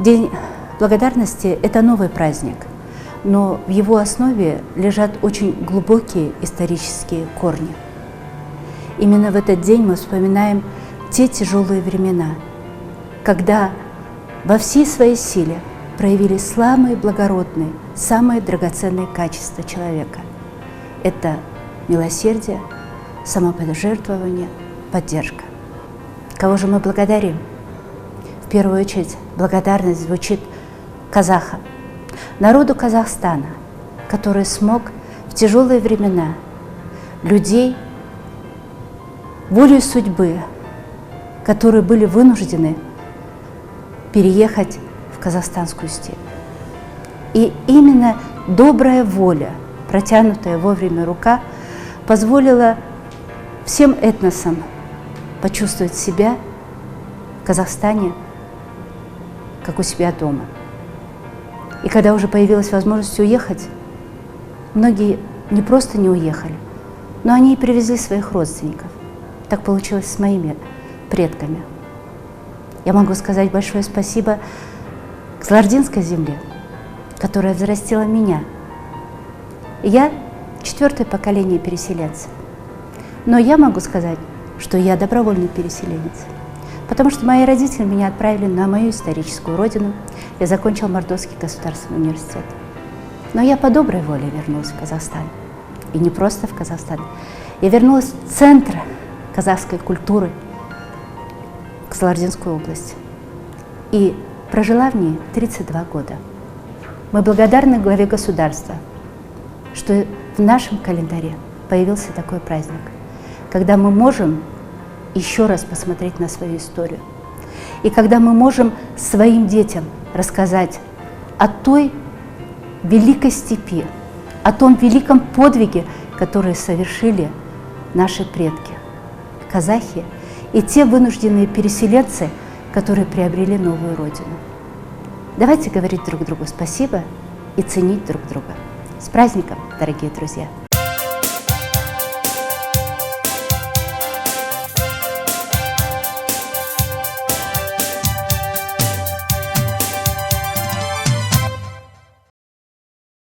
День благодарности – это новый праздник, но в его основе лежат очень глубокие исторические корни. Именно в этот день мы вспоминаем те тяжелые времена, когда во всей своей силе проявились самые благородные, самые драгоценные качества человека. Это милосердие, самопожертвование, поддержка. Кого же мы благодарим? В первую очередь благодарность звучит казахам, народу Казахстана, который смог в тяжелые времена людей, волею судьбы, которые были вынуждены переехать в казахстанскую степь. И именно добрая воля, протянутая вовремя рука, позволила всем этносам почувствовать себя в Казахстане как у себя дома. И когда уже появилась возможность уехать, многие не просто не уехали, но они и привезли своих родственников. Так получилось с моими предками. Я могу сказать большое спасибо Кызылординской земле, которая взрастила меня. Я 4-е поколение переселенцев. Но я могу сказать, что я добровольный переселенец, потому что мои родители меня отправили на мою историческую родину. Я закончила Мордовский государственный университет. Но я по доброй воле вернулась в Казахстан. И не просто в Казахстан. Я вернулась в центр казахской культуры, в Кызылординскую область. И прожила в ней 32 года. Мы благодарны главе государства, что в нашем календаре появился такой праздник, когда мы можем еще раз посмотреть на свою историю. И когда мы можем своим детям рассказать о той великой степи, о том великом подвиге, который совершили наши предки, казахи, и те вынужденные переселенцы, которые приобрели новую родину. Давайте говорить друг другу спасибо и ценить друг друга. С праздником, дорогие друзья!